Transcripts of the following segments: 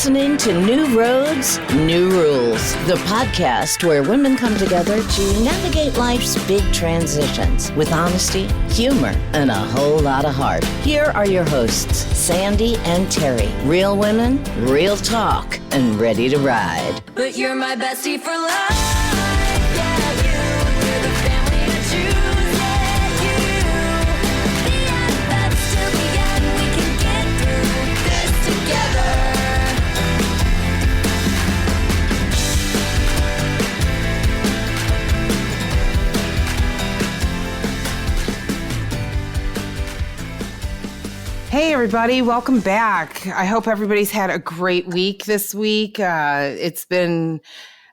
listening to New Roads, New Rules, the podcast where women come together to navigate life's big transitions with honesty, humor, and a whole lot of heart. Here are your hosts, Sandi and Terri. Real women, real talk, and ready to ride. But you're my bestie for life. Yeah, you're the family I choose. Yeah, you. The BFFs till the end. We can get through this together. Hey everybody, welcome back. I hope everybody's had a great week this week. It's been,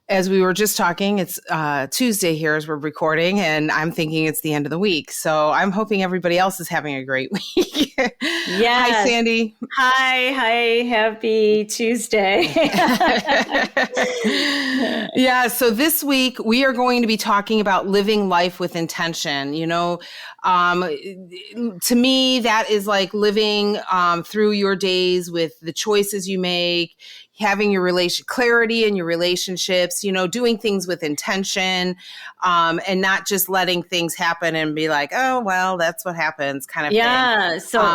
as we were just talking, it's Tuesday here as we're recording, and I'm thinking it's the end of the week. So I'm hoping everybody else is having a great week. Yes. Hi, Sandi. Hi, happy Tuesday. Yeah, so this week we are going to be talking about living life with intention. You know, to me, that is like living through your days with the choices you make, having your clarity in your relationships, you know, doing things with intention, and not just letting things happen and be like, oh, well, that's what happens kind of thing. Yeah. So,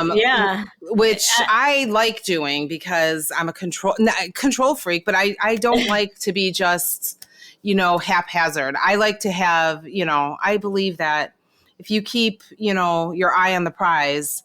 which I like doing because I'm a control freak, but I don't like to be just, you know, haphazard. I like to have, you know, I believe that if you keep, you know, your eye on the prize,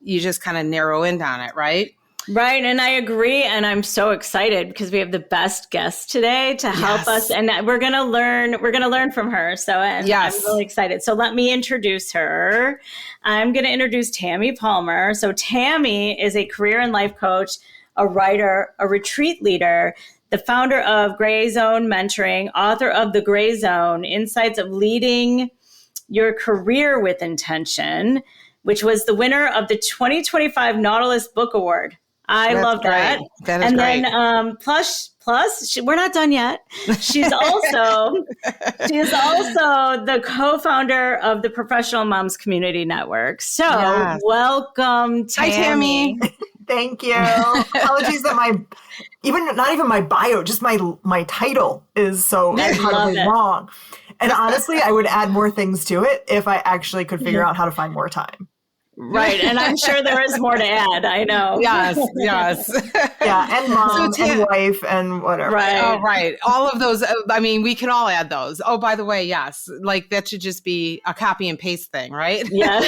you just kind of narrow in on it, right? Right. And I agree. And I'm so excited because we have the best guest today to help us. And we're going to learn from her. So I'm really excited. So let me introduce her. I'm going to introduce Tami Palmer. So Tami is a career and life coach, a writer, a retreat leader, the founder of Greyzone Mentoring, author of the Greyzone, Insights of Leading Your Career with Intention, which was the winner of the 2025 Nautilus Book Award. I love that. That is great. And then plus, we're not done yet. She's also the co-founder of the Professional Moms Community Network. So welcome, Tami. Hi, Tami. Thank you. Apologies that not even my bio, just my title is so incredibly long. And honestly, I would add more things to it if I actually could figure out how to find more time. Right. And I'm sure there is more to add. I know. Yes. Yeah. And mom and wife and whatever. Right. Oh, right. All of those. I mean, we can all add those. Oh, by the way, yes. Like that should just be a copy and paste thing, right? Yeah.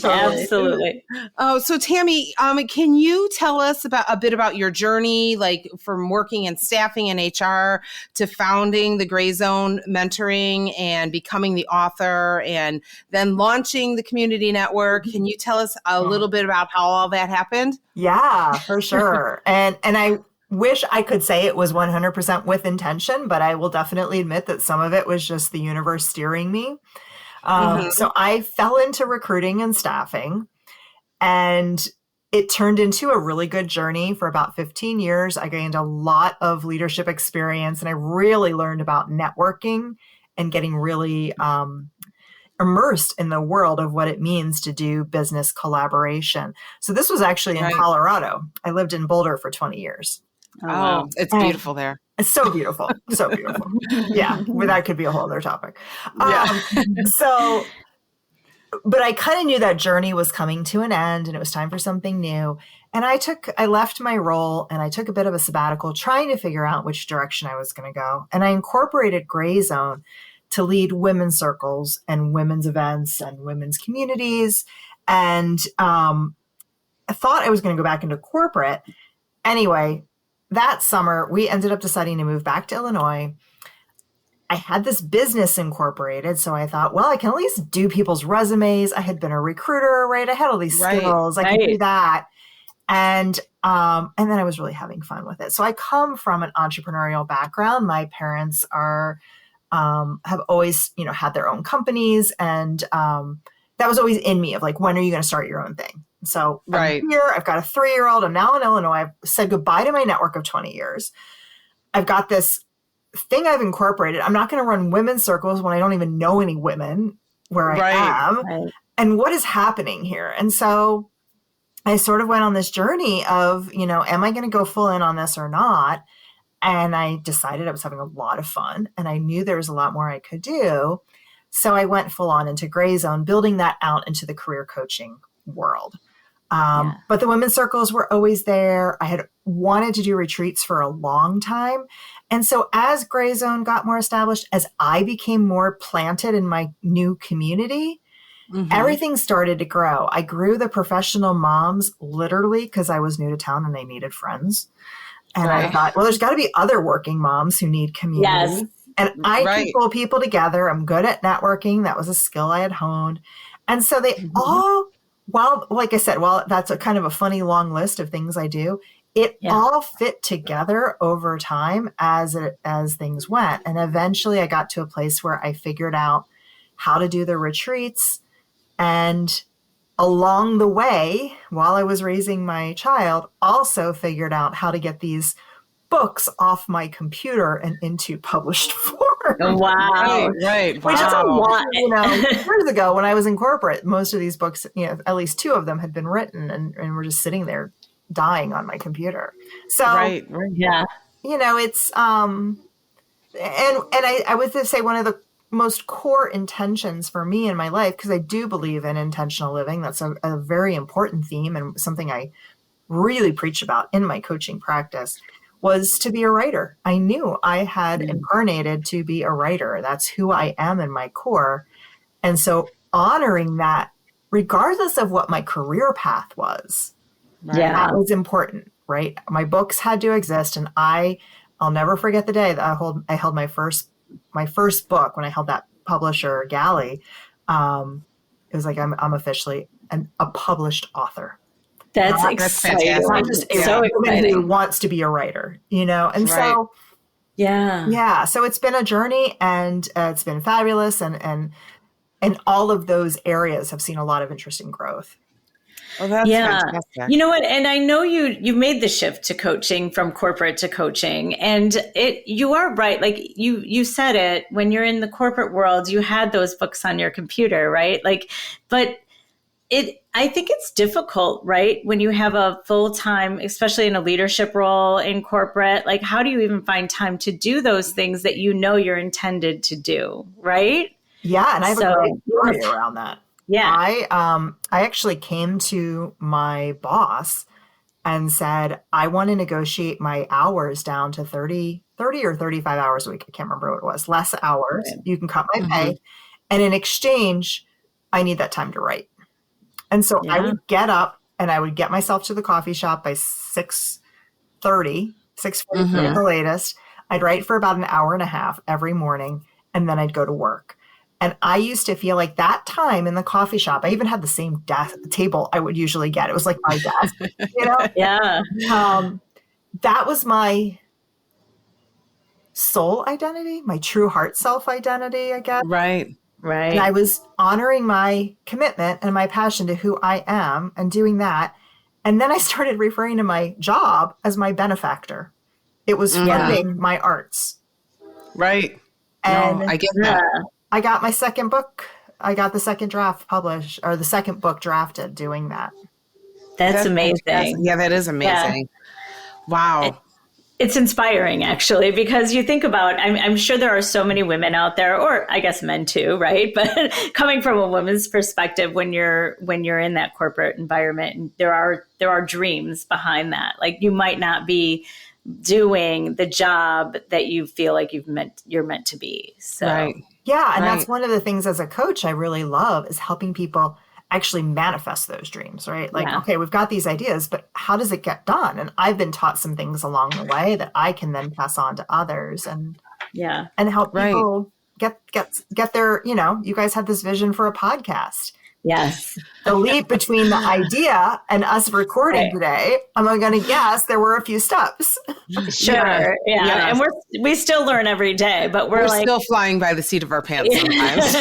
Absolutely. Oh, so Tami, can you tell us a bit about your journey, like from working in staffing and HR to founding the Greyzone Mentoring and becoming the author and then launching the community network? Can you tell us a little bit about how all that happened? Yeah, for sure. And I wish I could say it was 100% with intention, but I will definitely admit that some of it was just the universe steering me. So I fell into recruiting and staffing, and it turned into a really good journey for about 15 years. I gained a lot of leadership experience, and I really learned about networking and getting really immersed in the world of what it means to do business collaboration. So this was actually in Colorado. I lived in Boulder for 20 years. Oh, it's beautiful there. It's so beautiful. So beautiful. Yeah. Well, that could be a whole other topic. But I kind of knew that journey was coming to an end and it was time for something new. And I left my role and I took a bit of a sabbatical trying to figure out which direction I was going to go. And I incorporated Greyzone to lead women's circles and women's events and women's communities. And I thought I was going to go back into corporate. Anyway, that summer, we ended up deciding to move back to Illinois. I had this business incorporated. So I thought, well, I can at least do people's resumes. I had been a recruiter, right? I had all these skills. I could do that. And then I was really having fun with it. So I come from an entrepreneurial background. My parents have always, had their own companies. And that was always in me of like, when are you going to start your own thing? So I'm here, I've got a 3-year-old. I'm now in Illinois. I've said goodbye to my network of 20 years. I've got this thing I've incorporated. I'm not going to run women's circles when I don't even know any women where I am. Right. And what is happening here? And so I sort of went on this journey of, am I going to go full in on this or not? And I decided I was having a lot of fun and I knew there was a lot more I could do. So I went full on into Greyzone, building that out into the career coaching world. But the women's circles were always there. I had wanted to do retreats for a long time. And so as Greyzone got more established, as I became more planted in my new community, everything started to grow. I grew the professional moms literally because I was new to town and they needed friends. And I thought, well, there's got to be other working moms who need community. Yes. And I can pull people together. I'm good at networking. That was a skill I had honed. And so they all, like I said, that's a kind of a funny long list of things I do. It all fit together over time as things went. And eventually I got to a place where I figured out how to do the retreats. And along the way, while I was raising my child, also figured out how to get these books off my computer and into published form. Wow. Right. Which is a lot. Years ago when I was in corporate, most of these books, at least 2 of them had been written and were just sitting there dying on my computer. So, Yeah. It's, and I would say one of the most core intentions for me in my life, because I do believe in intentional living. That's a very important theme and something I really preach about in my coaching practice, was to be a writer. I knew I had incarnated to be a writer. That's who I am in my core. And so honoring that, regardless of what my career path was, that was important, right? My books had to exist. And I'll never forget the day that I held my first book, when I held that publisher galley. It was like, I'm officially a published author. That's exciting. Not just a woman who wants to be a writer, and so so it's been a journey, and it's been fabulous, and all of those areas have seen a lot of interesting growth. Oh, that's fantastic. You know what? And I know you made the shift to coaching from corporate to coaching, and you are right. Like you said it, when you're in the corporate world, you had those books on your computer, right? But I think it's difficult, right? When you have a full-time, especially in a leadership role in corporate, like how do you even find time to do those things that you're intended to do, right? Yeah, and I have a great story around that. Yeah. I actually came to my boss and said, I want to negotiate my hours down to 30 or 35 hours a week. I can't remember what it was. Less hours. Right. You can cut my pay. And in exchange, I need that time to write. And so I would get up and I would get myself to the coffee shop by 6:30 at the latest. I'd write for about an hour and a half every morning, and then I'd go to work. And I used to feel like that time in the coffee shop, I even had the same table I would usually get. It was like my desk, Yeah. That was my soul identity, my true heart self identity, I guess. Right. And I was honoring my commitment and my passion to who I am and doing that. And then I started referring to my job as my benefactor. It was funding my arts. Right. And I get that. I got my second book. I got the second draft published, or the second book drafted doing that. That's amazing. Yeah, that is amazing. Yeah. Wow. It's inspiring, actually, because you think about, I'm sure there are so many women out there, or I guess men too, right? But coming from a woman's perspective, when you're in that corporate environment, and there are dreams behind that. Like you might not be doing the job that you feel like you're meant to be. So yeah, and that's one of the things as a coach I really love is helping people actually manifest those dreams, right? Like, okay, we've got these ideas, but how does it get done? And I've been taught some things along the way that I can then pass on to others and help people get their, you guys had this vision for a podcast. Yes. The leap between the idea and us recording today, I'm going to guess there were a few steps. Sure. Yeah. And we still learn every day, but we're like, still flying by the seat of our pants sometimes.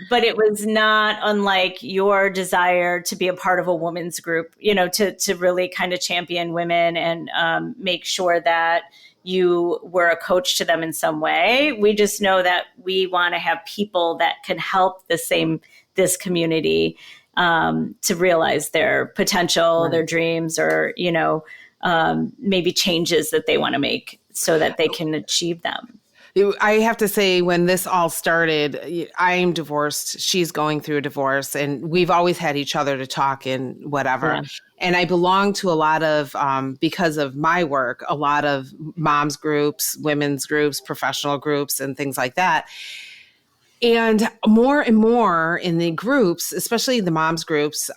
but it was not unlike your desire to be a part of a women's group, to really kind of champion women and make sure that you were a coach to them in some way. We just know that we want to have people that can help this community to realize their potential, their dreams, or, maybe changes that they want to make so that they can achieve them. I have to say, when this all started, I'm divorced. She's going through a divorce, and we've always had each other to talk and whatever. Yeah. And I belong to a lot of, because of my work, a lot of moms groups, women's groups, professional groups, and things like that. And more in the groups, especially the moms groups,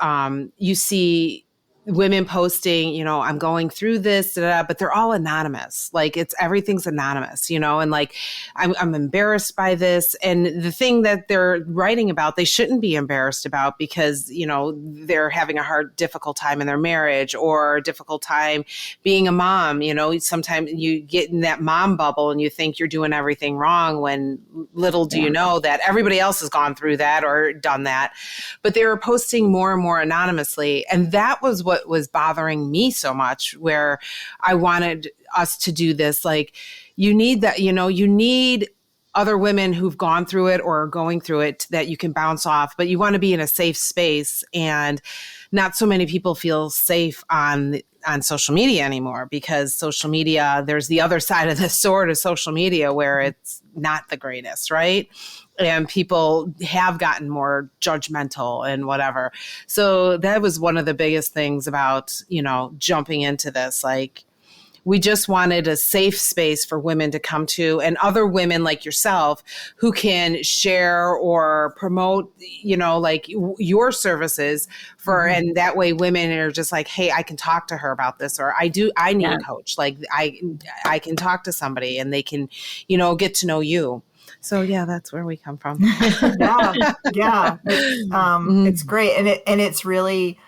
you see women posting, I'm going through this, but they're all anonymous. Like everything's anonymous, and like, I'm embarrassed by this. And the thing that they're writing about, they shouldn't be embarrassed about because, they're having a difficult time in their marriage or a difficult time being a mom. Sometimes you get in that mom bubble and you think you're doing everything wrong when little do you know that everybody else has gone through that or done that. But they were posting more and more anonymously. And that was what was bothering me so much, where I wanted us to do this. Like, you need that, you need other women who've gone through it or are going through it that you can bounce off, but you want to be in a safe space. And not so many people feel safe on social media anymore, because social media, there's the other side of the sword of social media where it's not the greatest, right? And people have gotten more judgmental and whatever. So that was one of the biggest things about, jumping into this. Like, we just wanted a safe space for women to come to, and other women like yourself who can share or promote, like your services for, and that way women are just like, hey, I can talk to her about this, or I need a coach. Like I can talk to somebody and they can, get to know you. So yeah, that's where we come from. Yeah. It's great. And it's really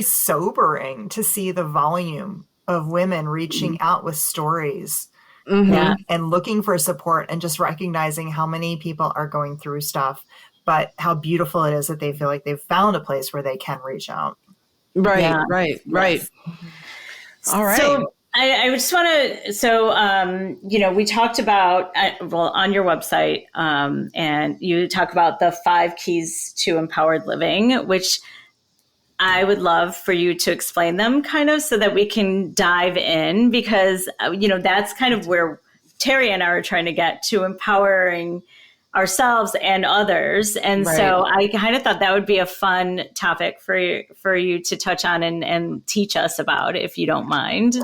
sobering to see the volume of women reaching out with stories and looking for support, and just recognizing how many people are going through stuff, but how beautiful it is that they feel like they've found a place where they can reach out. Right. Yes. All right. So I just want to, we talked about, on your website, and you talk about the 5 keys to empowered living, which I would love for you to explain them kind of so that we can dive in, because, that's kind of where Terri and I are trying to get to, empowering ourselves and others. And so I kind of thought that would be a fun topic for you to touch on and teach us about, if you don't mind.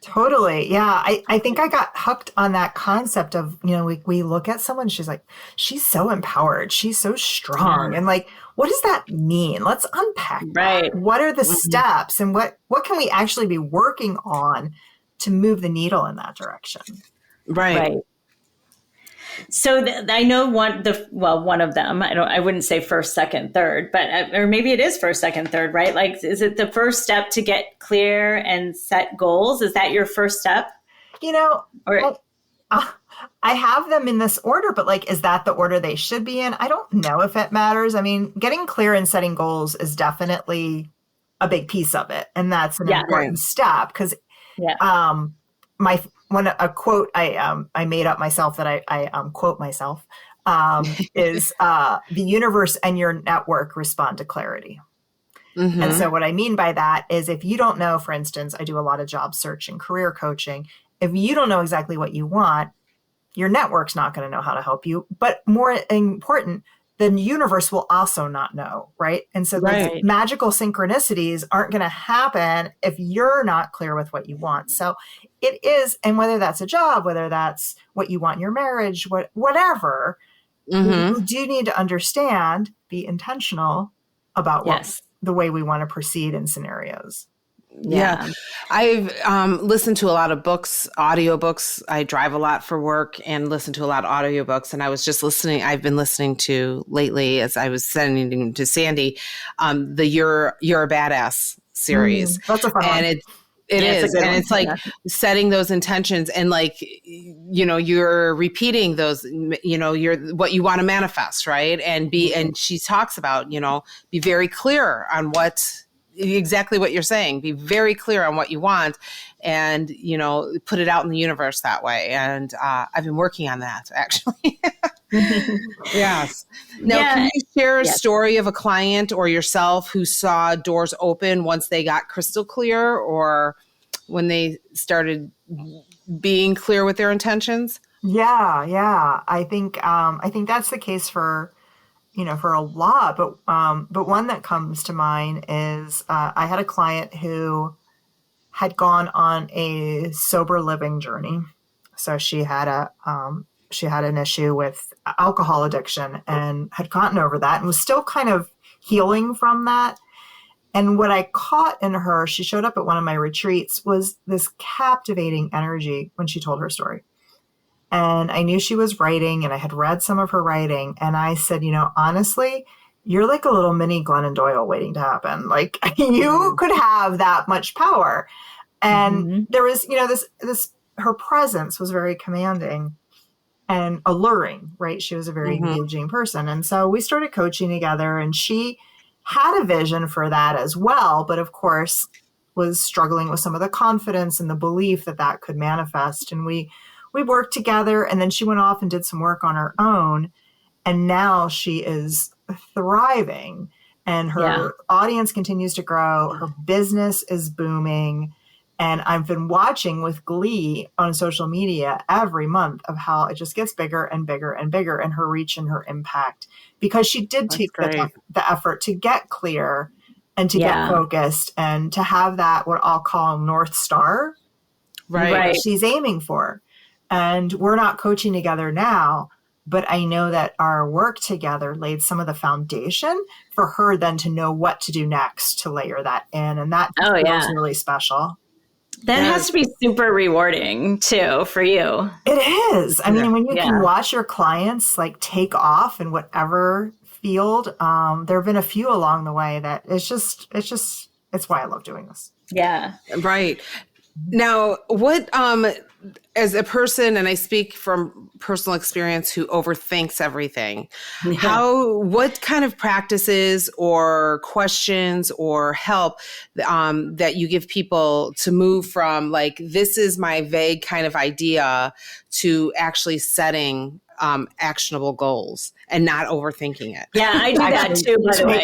Totally. Yeah. I think I got hooked on that concept of, we look at someone, she's like, she's so empowered. She's so strong. And like, what does that mean? Let's unpack that. What are the steps, and what can we actually be working on to move the needle in that direction? Right. So I know one of them, I wouldn't say first, second, third, but, or maybe it is first, second, third, right? Like, is it the first step to get clear and set goals? Is that your first step? I have them in this order, but like, is that the order they should be in? I don't know if it matters. I mean, getting clear and setting goals is definitely a big piece of it. And that's an important step, because a quote I made up myself that I quote myself is the universe and your network respond to clarity. Mm-hmm. And so what I mean by that is, if you don't know, for instance, I do a lot of job search and career coaching. If you don't know exactly what you want, your network's not going to know how to help you. But more important, the universe will also not know, right? And so those magical synchronicities aren't going to happen if you're not clear with what you want. So it is, and whether that's a job, whether that's what you want in your marriage, whatever, you do need to understand, be intentional about the way we want to proceed in scenarios. Yeah. I've listened to a lot of books, audiobooks. I drive a lot for work and listen to a lot of audiobooks. And I was just I've been listening to lately, as I was sending to Sandi, the You're a Badass series. That's a fun one. And it is. And it's like setting those intentions, and like, you're repeating those, you're what you want to manifest, right? And and she talks about, be very clear on exactly what you're saying. Be very clear on what you want, and, put it out in the universe that way. And I've been working on that, actually. Yes. Now, can you share a story of a client or yourself who saw doors open once they got crystal clear or when they started being clear with their intentions? Yeah. I think that's the case for, for a lot, but one that comes to mind is I had a client who had gone on a sober living journey. So she had an issue with alcohol addiction and had gotten over that and was still kind of healing from that. And what I caught in her, she showed up at one of my retreats, was this captivating energy when she told her story. And I knew she was writing and I had read some of her writing. And I said, honestly, you're like a little mini Glennon Doyle waiting to happen. Like you could have that much power. And there was, her presence was very commanding and alluring, right? She was a very engaging person. And so we started coaching together and she had a vision for that as well. But of course was struggling with some of the confidence and the belief that that could manifest. And we worked together and then she went off and did some work on her own. And now she is thriving and her audience continues to grow. Her business is booming. And I've been watching with glee on social media every month of how it just gets bigger and bigger and bigger and her reach and her impact because she did take the effort to get clear and to get focused and to have that, what I'll call North Star, right? She's aiming for. And we're not coaching together now, but I know that our work together laid some of the foundation for her then to know what to do next to layer that in. And that feels really special. That has to be super rewarding too for you. It is. I mean, when you can watch your clients like take off in whatever field, there have been a few along the way that it's why I love doing this. Yeah. Right. Now, what, as a person, and I speak from personal experience who overthinks everything, what kind of practices or questions or help that you give people to move from like, this is my vague kind of idea to actually setting actionable goals and not overthinking it? Yeah, I do that too, by the way.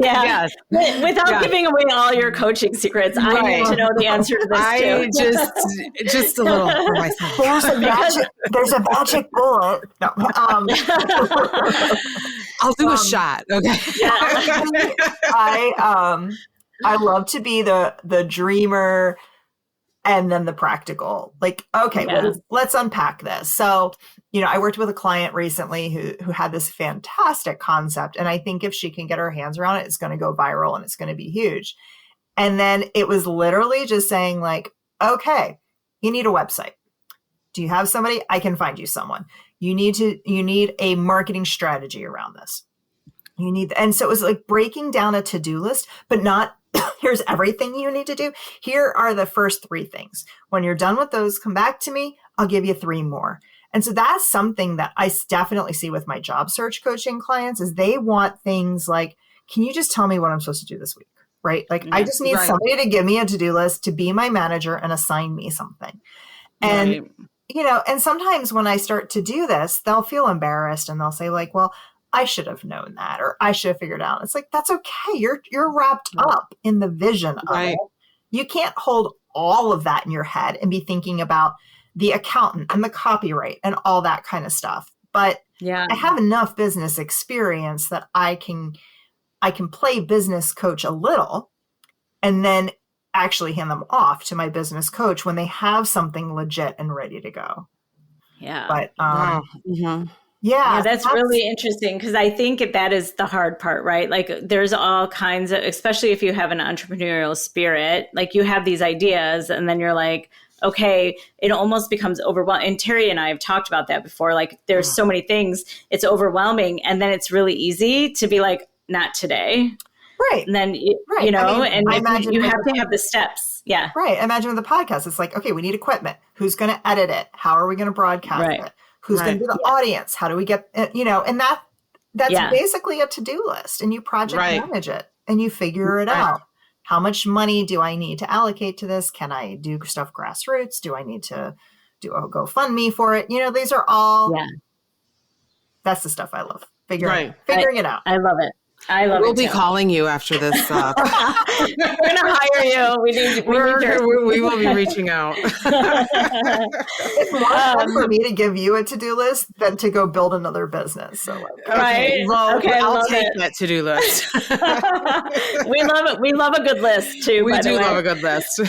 Yes. Without giving away all your coaching secrets, I need to know the answer to this too. Just a little for myself. There's a magic bullet. No, I'll do a shot. Okay. I love to be the dreamer and then the practical. Like, okay, well, let's unpack this. So, I worked with a client recently who had this fantastic concept. And I think if she can get her hands around it, it's going to go viral and it's going to be huge. And then it was literally just saying like, okay, you need a website. Do you have somebody? I can find you someone. You need a marketing strategy around this. And so it was like breaking down a to-do list, but not here's everything you need to do. Here are the first 3 things. When you're done with those, come back to me. I'll give you 3 more. And so that's something that I definitely see with my job search coaching clients is they want things like, can you just tell me what I'm supposed to do this week? Right? Like I just need somebody to give me a to-do list, to be my manager and assign me something. And, and sometimes when I start to do this, they'll feel embarrassed and they'll say like, well, I should have known that, or I should have figured it out. It's like, that's okay. You're wrapped up in the vision of it. You can't hold all of that in your head and be thinking about the accountant and the copyright and all that kind of stuff. But I have enough business experience that I can play business coach a little and then actually hand them off to my business coach when they have something legit and ready to go. Yeah. But, Yeah, that's really interesting because I think that is the hard part, right? Like there's all kinds of, especially if you have an entrepreneurial spirit, like you have these ideas and then you're like, okay, it almost becomes overwhelming. And Terry and I have talked about that before. Like there's so many things, it's overwhelming. And then it's really easy to be like, not today. Right. And then, and I imagine you have to have the steps. Yeah. Right. Imagine with the podcast, it's like, okay, we need equipment. Who's going to edit it? How are we going to broadcast it? Who's going to be the audience? How do we get, and that's basically a to-do list and you project manage it and you figure it out. How much money do I need to allocate to this? Can I do stuff grassroots? Do I need to do a GoFundMe for it? These are all That's the stuff I love. Figuring it out. I love it. I love We'll it. be too. calling you after this. We're gonna hire you. We will be reaching out. It's more fun for me to give you a to-do list than to go build another business. So Right. Well, Okay, I'll love take it. that to-do list. We love it. We love a good list too. We by the do way. love a good list.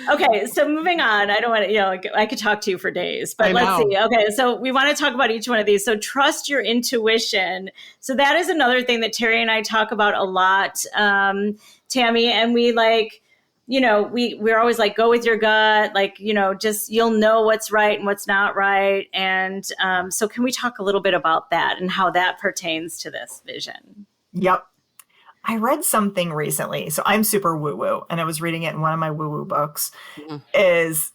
Okay, so moving on. I don't want to, I could talk to you for days, but I let's know. see. Okay, so we want to talk about each one of these. So trust your intuition. So that is another thing that Terry and I talk about a lot, Tami, and we we're always like, go with your gut, just you'll know what's right and what's not right. And so can we talk a little bit about that and how that pertains to this vision? Yep. I read something recently. So I'm super woo-woo, and I was reading it in one of my woo-woo books, is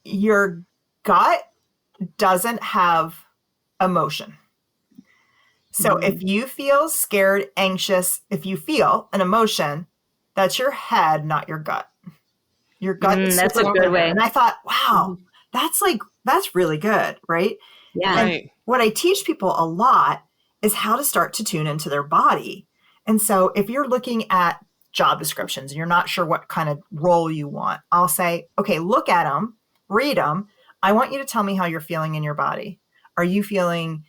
your gut doesn't have emotion. So if you feel scared, anxious, if you feel an emotion, that's your head, not your gut. Your gut is that's a super good important. way. And I thought, wow, that's really good, right? Yeah. And what I teach people a lot is how to start to tune into their body. And so if you're looking at job descriptions and you're not sure what kind of role you want, I'll say, okay, look at them, read them. I want you to tell me how you're feeling in your body. Are you feeling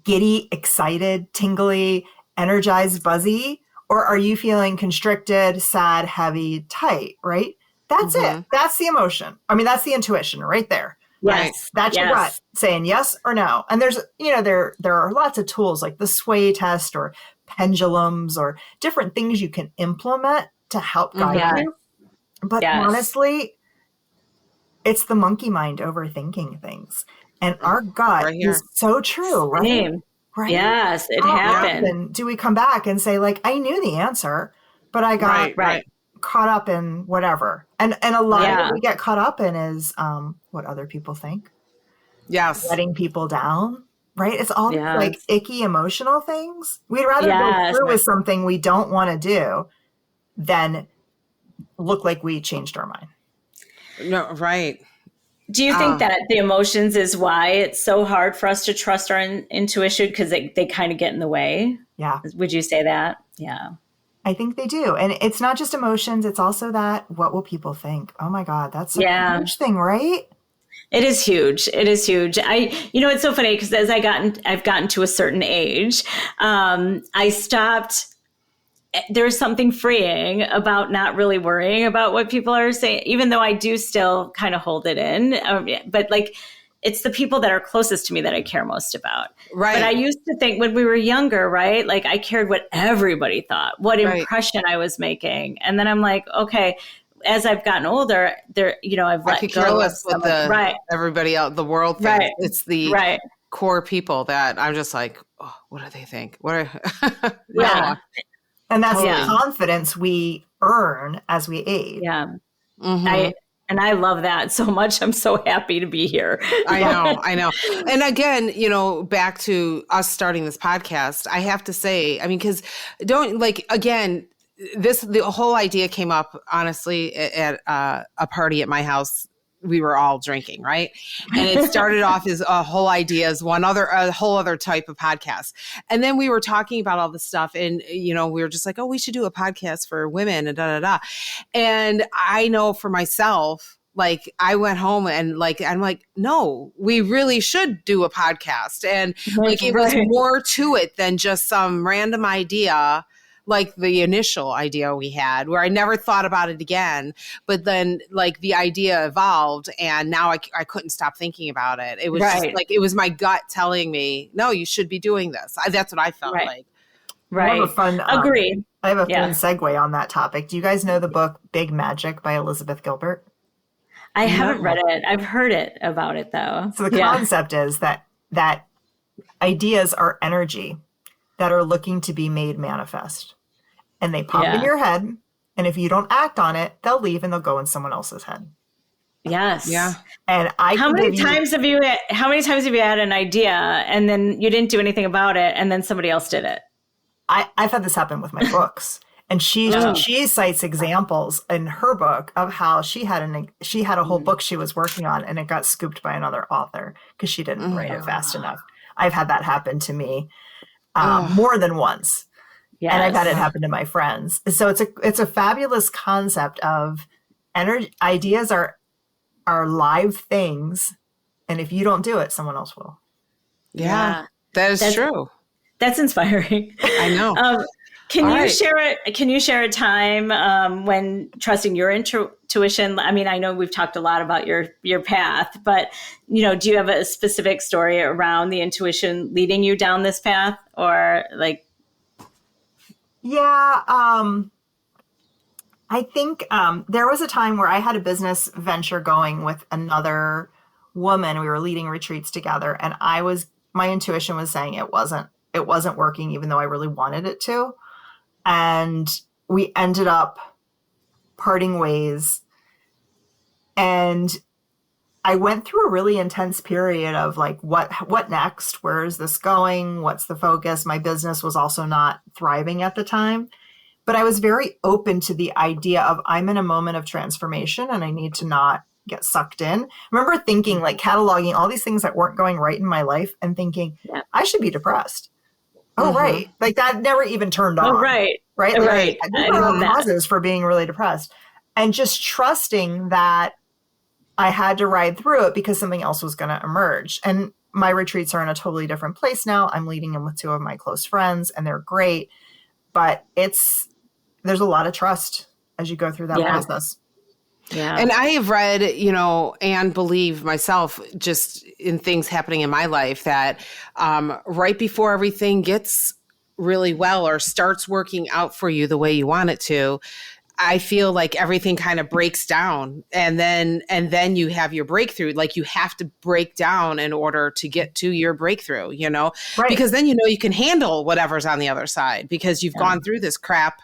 giddy, excited, tingly, energized, buzzy? Or are you feeling constricted, sad, heavy, tight, right? That's it. That's the emotion. I mean, that's the intuition right there. Yes. That's your gut saying yes or no. And there's, there are lots of tools like the sway test or pendulums or different things you can implement to help guide you. But honestly, it's the monkey mind overthinking things. And our gut is so true, right? Same. Right? Yes, it happened. And do we come back and say, like, I knew the answer, but I got caught up in whatever. And a lot of what we get caught up in is what other people think. Yes. Letting people down, right? It's all like icky emotional things. We'd rather go through with something we don't want to do than look like we changed our mind. No, right. Do you think that the emotions is why it's so hard for us to trust our intuition because they kind of get in the way? Yeah. Would you say that? Yeah. I think they do. And it's not just emotions. It's also that, what will people think? Oh my God, that's a huge thing, right? It is huge. It is huge. It's so funny because as I've gotten to a certain age, I stopped. There's something freeing about not really worrying about what people are saying, even though I do still kind of hold it in. But it's the people that are closest to me that I care most about. Right. But I used to think when we were younger, right? Like I cared what everybody thought, what impression I was making. And then I'm like, okay, as I've gotten older, I've let go of with everybody out, the world thing. Right. It's the core people that I'm just like, oh, what do they think? And that's the confidence we earn as we age. Yeah. And I love that so much. I'm so happy to be here. I know. And again, back to us starting this podcast, I have to say, I mean, because the whole idea came up, honestly, at a party at my house. We were all drinking, right? And it started off as a whole idea as a whole other type of podcast. And then we were talking about all this stuff and, we were just like, oh, we should do a podcast for women and da. And I know for myself, like I went home and I'm like, no, we really should do a podcast. And it was more to it than just some random idea. Like the initial idea we had where I never thought about it again, but then the idea evolved and now I couldn't stop thinking about it. It was just it was my gut telling me, no, you should be doing this. That's what I felt like. Right. I have a fun, Agreed. I have a fun segue on that topic. Do you guys know the book Big Magic by Elizabeth Gilbert? I haven't read it. I've heard about it though. So the concept is that ideas are energy that are looking to be made manifest. And they pop in your head. And if you don't act on it, they'll leave and they'll go in someone else's head. Yes. Yeah. And how many times have you had an idea and then you didn't do anything about it and then somebody else did it? I've had this happen with my books. And she cites examples in her book of how she had a whole book she was working on and it got scooped by another author because she didn't write it fast enough. I've had that happen to me more than once. Yes. And I've had it happen to my friends. So it's a fabulous concept of energy. Ideas are live things. And if you don't do it, someone else will. Yeah. That's true. That's inspiring. I know. Can you share a time when trusting your intuition? I mean, I know we've talked a lot about your path, but do you have a specific story around the intuition leading you down this path, or like? Yeah, I think there was a time where I had a business venture going with another woman. We were leading retreats together, and my intuition was saying it wasn't working, even though I really wanted it to. And we ended up parting ways. And I went through a really intense period of like, what next? Where is this going? What's the focus? My business was also not thriving at the time. But I was very open to the idea of I'm in a moment of transformation and I need to not get sucked in. I remember thinking, like, cataloging all these things that weren't going right in my life and thinking, I should be depressed. Oh, right. Like that never even turned on. Oh, right. Right. Right. There are causes for being really depressed, and just trusting that I had to ride through it because something else was going to emerge. And my retreats are in a totally different place now. I'm leading them with two of my close friends and they're great, but there's a lot of trust as you go through that process. Yeah. And I have read, and believe myself just in things happening in my life that right before everything gets really well or starts working out for you the way you want it to, I feel like everything kind of breaks down, and then you have your breakthrough. Like you have to break down in order to get to your breakthrough, right. Because then you can handle whatever's on the other side because you've gone through this crap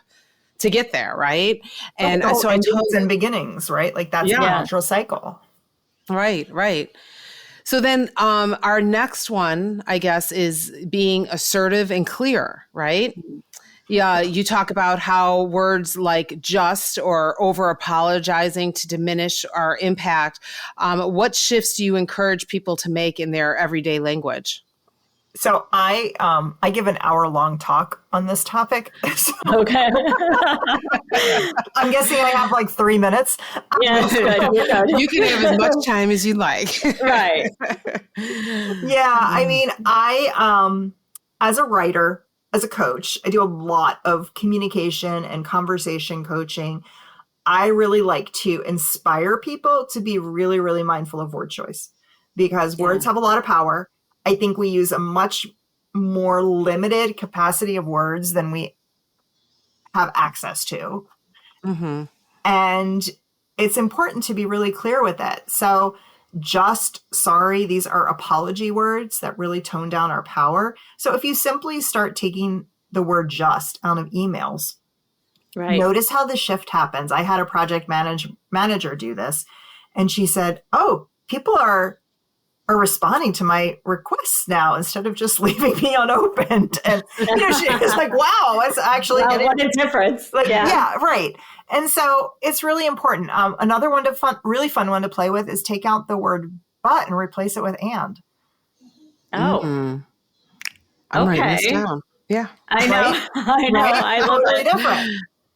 to get there, right? And so I told and beginnings, right? Like that's the natural cycle. Right. So then our next one, I guess, is being assertive and clear, right? Yeah, you talk about how words like just or over apologizing to diminish our impact. What shifts do you encourage people to make in their everyday language? So I give an hour-long talk on this topic. Okay. I'm guessing I have like 3 minutes. Yeah, good. You can have as much time as you like. Right. Yeah, I mean, I as a writer, as a coach, I do a lot of communication and conversation coaching. I really like to inspire people to be really, really mindful of word choice because words have a lot of power. I think we use a much more limited capacity of words than we have access to. Mm-hmm. And it's important to be really clear with it. So just, sorry, these are apology words that really tone down our power. So if you simply start taking the word just out of emails, notice how the shift happens. I had a project manager do this, and she said, oh, people are responding to my requests now instead of just leaving me unopened. And she was like, wow, it's actually what a difference. Like, yeah, right. And so it's really important. Another one really fun one to play with is take out the word but and replace it with and. Oh. Mm-hmm. I'm writing this down. Yeah. I know. Right? I know. Right? I love totally it. different.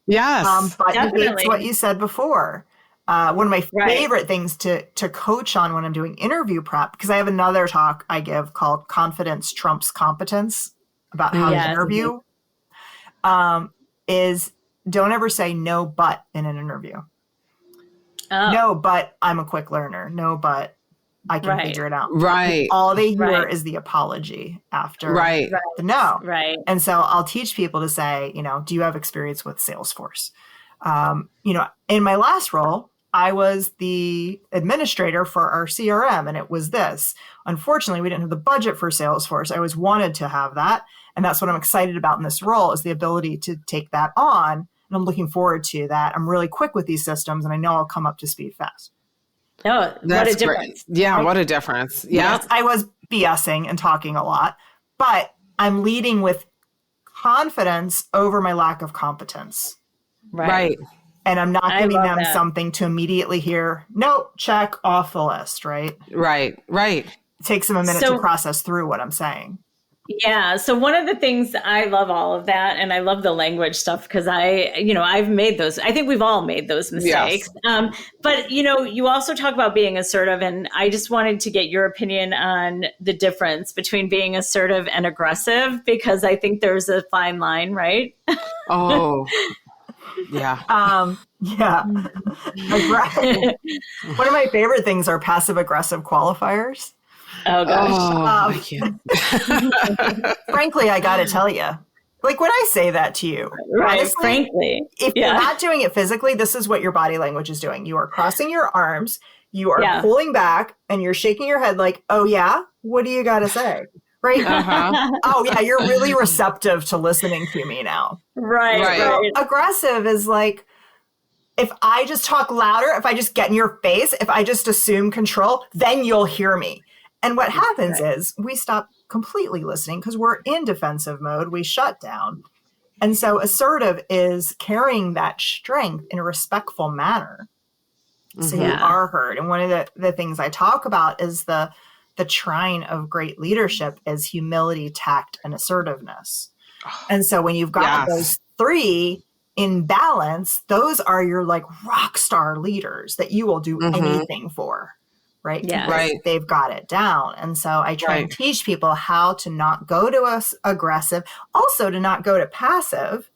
Yes. But definitely. it's what you said before. One of my favorite things to coach on when I'm doing interview prep, because I have another talk I give called Confidence Trumps Competence about how to interview, is don't ever say no, but in an interview. Oh. No, but I'm a quick learner. No, but I can figure it out. Right. All they hear is the apology after the no. Right. And so I'll teach people to say, do you have experience with Salesforce? In my last role, I was the administrator for our CRM, and it was this. Unfortunately, we didn't have the budget for Salesforce. I always wanted to have that. And that's what I'm excited about in this role is the ability to take that on. And I'm looking forward to that. I'm really quick with these systems, and I know I'll come up to speed fast. Oh, what a difference. Great. Yeah, what a difference. Yeah. Yes, I was BSing and talking a lot, but I'm leading with confidence over my lack of competence. Right. And I'm not giving them something to immediately hear, no, check off the list, right? Right. takes them a minute to process through what I'm saying. Yeah. So one of the things, I love all of that, and I love the language stuff because I've made those. I think we've all made those mistakes. Yes. But you also talk about being assertive, and I just wanted to get your opinion on the difference between being assertive and aggressive, because I think there's a fine line, right? Oh, yeah. Yeah. One of my favorite things are passive aggressive qualifiers. Oh gosh. I can't. Frankly, I got to tell you, like when I say that to you, right? Honestly, frankly, if you're not doing it physically, this is what your body language is doing. You are crossing your arms, you are pulling back, and you're shaking your head like, oh yeah, what do you got to say? Right? Oh yeah, you're really receptive to listening to me now. Right. Aggressive is like, if I just talk louder, if I just get in your face, if I just assume control, then you'll hear me. And what happens is we stop completely listening because we're in defensive mode. We shut down. And so assertive is carrying that strength in a respectful manner. So you are heard. And one of the things I talk about is the trine of great leadership is humility, tact, and assertiveness. And so when you've got those three in balance, those are your like rock star leaders that you will do anything for. Right? Yeah. Right. They've got it down. And so I try and teach people how to not go to aggressive, also to not go to passive.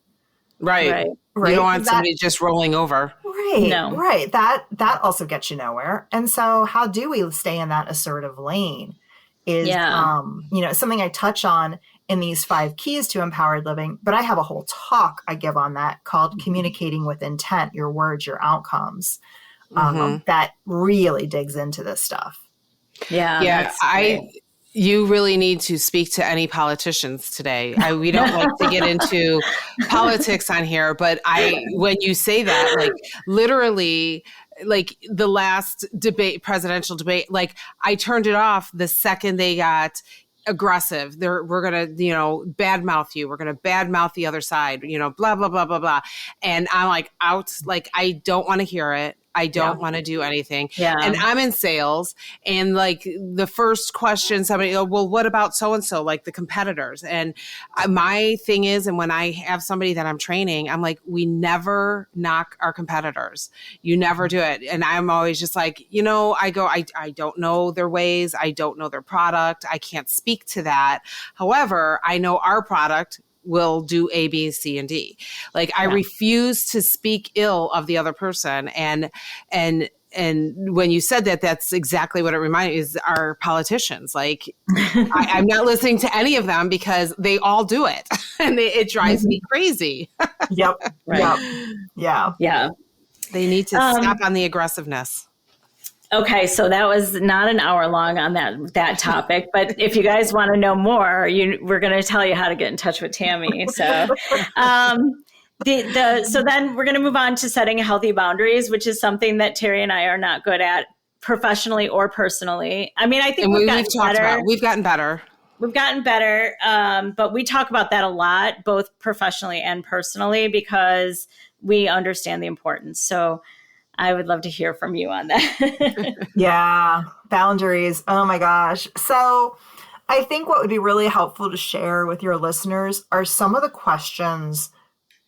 Right. You don't want somebody just rolling over. Right. No. Right. That also gets you nowhere. And so how do we stay in that assertive lane is, something I touch on in these 5 keys to empowered living, but I have a whole talk I give on that called Communicating with Intent, Your Words, Your Outcomes. That really digs into this stuff. Yeah. You really need to speak to any politicians today. We don't like to get into politics on here, but when you say that, like literally, like the last presidential debate, like I turned it off the second they got aggressive. We're going to, badmouth you. We're going to badmouth the other side, blah, blah, blah, blah, blah. And I'm like out, like, I don't want to hear it. I don't want to do anything. Yeah. And I'm in sales, and like the first question, somebody, well, what about so-and-so, like the competitors? And my thing is, and when I have somebody that I'm training, I'm like, we never knock our competitors. You never do it. And I'm always just like, I don't know their ways. I don't know their product. I can't speak to that. However, I know our product will do A, B, C, and D. Like I refuse to speak ill of the other person. And when you said that, that's exactly what it reminded me is our politicians. Like I'm not listening to any of them because they all do it. And it drives me crazy. Yep. Right. Yep. Yeah. They need to stop on the aggressiveness. Okay, so that was not an hour long on that topic, but if you guys want to know more, we're going to tell you how to get in touch with Tami. So, so then we're going to move on to setting healthy boundaries, which is something that Terri and I are not good at professionally or personally. I mean, I think we've gotten better. We've gotten better. We've gotten better, but we talk about that a lot, both professionally and personally, because we understand the importance. So I would love to hear from you on that. Yeah, boundaries. Oh my gosh. So I think what would be really helpful to share with your listeners are some of the questions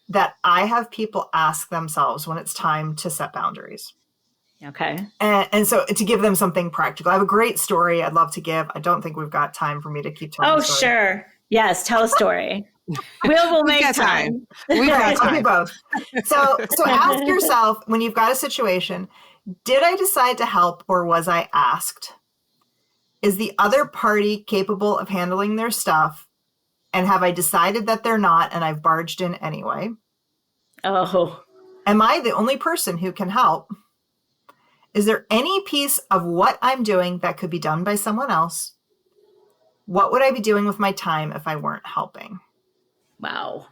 that I have people ask themselves when it's time to set boundaries. Okay. And so to give them something practical, I have a great story I'd love to give. I don't think we've got time for me to keep telling. Oh, sure. Yes. Tell a story. We'll make time. We've got time. Okay, both. So ask yourself when you've got a situation, did I decide to help or was I asked? Is the other party capable of handling their stuff? And have I decided that they're not and I've barged in anyway? Oh. Am I the only person who can help? Is there any piece of what I'm doing that could be done by someone else? What would I be doing with my time if I weren't helping? Wow.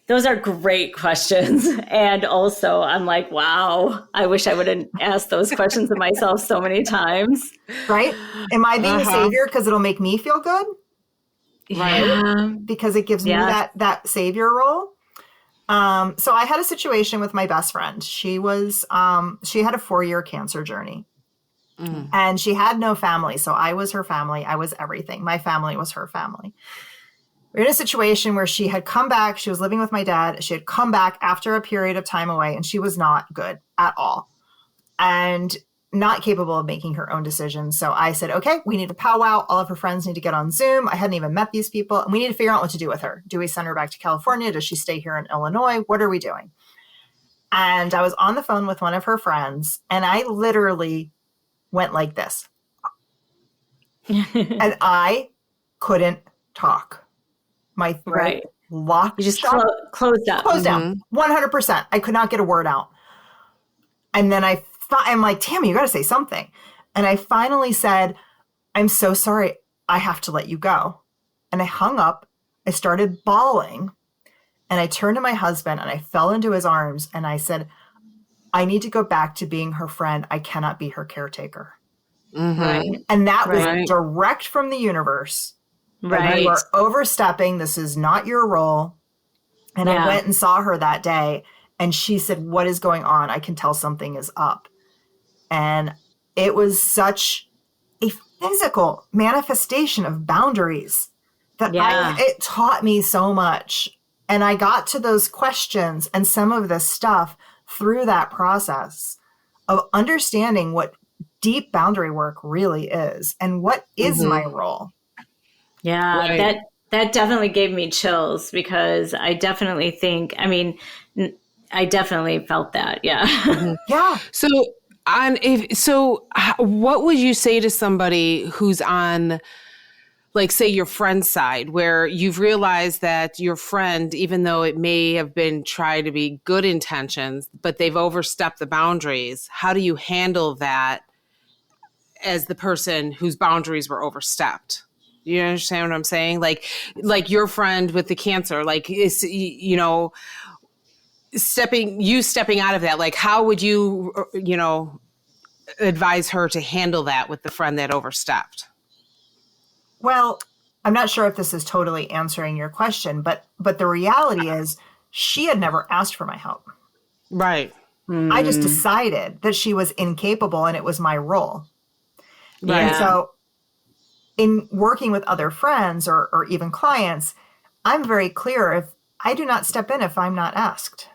Those are great questions. And also I'm like, wow, I wish I would have asked those questions of myself so many times. Right? Am I being a savior because it'll make me feel good? Right. Because it gives me that savior role. So I had a situation with my best friend. She had a 4-year cancer journey. And she had no family. So I was her family. I was everything. My family was her family. We're in a situation where she had come back. She was living with my dad. She had come back after a period of time away, and she was not good at all and not capable of making her own decisions. So I said, okay, we need to powwow. All of her friends need to get on Zoom. I hadn't even met these people, and we need to figure out what to do with her. Do we send her back to California? Does she stay here in Illinois? What are we doing? And I was on the phone with one of her friends, and I literally went like this. And I couldn't talk. My throat locked. You just shut. closed up. Closed down. 100%. I could not get a word out. And then I'm like, Tami, you got to say something. And I finally said, I'm so sorry. I have to let you go. And I hung up. I started bawling. And I turned to my husband and I fell into his arms. And I said, I need to go back to being her friend. I cannot be her caretaker. Right. And that was direct from the universe. Right. You are overstepping. This is not your role. And I went and saw her that day. And she said, what is going on? I can tell something is up. And it was such a physical manifestation of boundaries that it taught me so much. And I got to those questions and some of this stuff through that process of understanding what deep boundary work really is and what is my role. Yeah, that definitely gave me chills because I definitely think, I definitely felt that. Yeah. Yeah. So what would you say to somebody who's on, like, say, your friend's side, where you've realized that your friend, even though it may have been tried to be good intentions, but they've overstepped the boundaries? How do you handle that as the person whose boundaries were overstepped? You understand what I'm saying? Like your friend with the cancer, like, is, stepping out of that. Like, how would you, advise her to handle that with the friend that overstepped? Well, I'm not sure if this is totally answering your question, but the reality is she had never asked for my help. Right. I just decided that she was incapable and it was my role. Right. And so in working with other friends or even clients, I'm very clear if I do not step in if I'm not asked.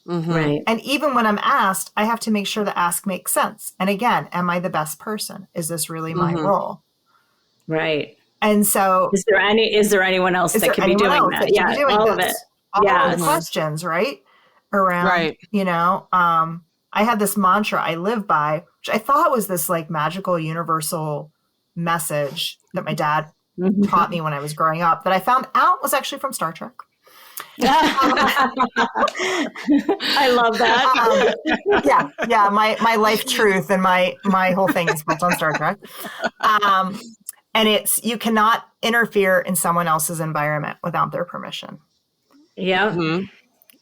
Right. And even when I'm asked, I have to make sure the ask makes sense. And again, am I the best person? Is this really my role? Right. And so is there anyone else that could be doing that? Yeah, all of it. All of the questions, right? Around, I had this mantra I live by, which I thought was this like magical universal message that my dad taught me when I was growing up that I found out was actually from Star Trek. I love that. My life truth and my whole thing is built on Star Trek. And it's, you cannot interfere in someone else's environment without their permission. Yeah.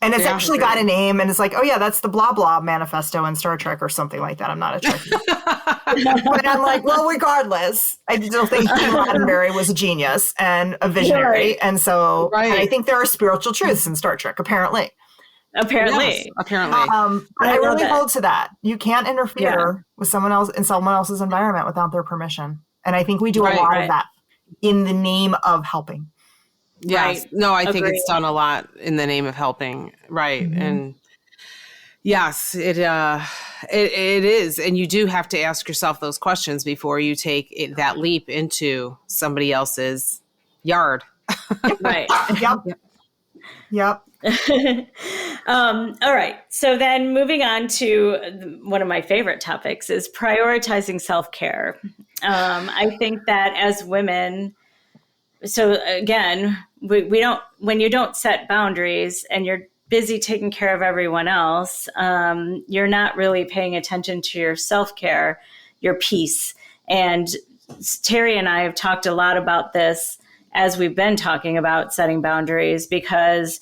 And it's actually got a name, and it's like, oh yeah, that's the blah blah manifesto in Star Trek or something like that. I'm not a Trekkie. But I'm like, well, regardless, I still think Gene Roddenberry was a genius and a visionary. Right. And so I think there are spiritual truths in Star Trek, apparently. Yes, apparently. But I really hold to that. You can't interfere with someone else in someone else's environment without their permission. And I think we do a lot of that in the name of helping. Yes. Right. No, I think it's done a lot in the name of helping. Right. And yes, it is. And you do have to ask yourself those questions before you take that leap into somebody else's yard. Right. Yep. All right. So then moving on to one of my favorite topics is prioritizing self-care. I think that as women, so again, we don't, when you don't set boundaries and you're busy taking care of everyone else, you're not really paying attention to your self-care, your peace. And Terri and I have talked a lot about this as we've been talking about setting boundaries because,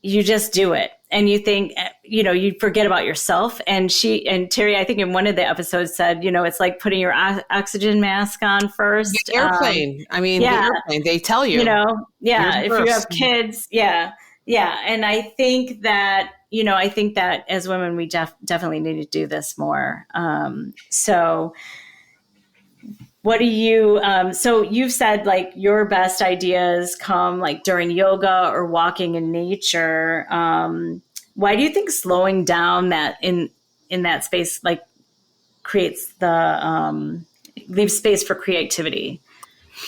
you just do it. And you think, you forget about yourself. And Terri, I think in one of the episodes said, it's like putting your oxygen mask on first. The airplane. The airplane, they tell you. If you have kids. Yeah. And I think that I think that as women, we definitely need to do this more. So what do you, so you've said like your best ideas come like during yoga or walking in nature. Why do you think slowing down that in that space, like creates leaves space for creativity?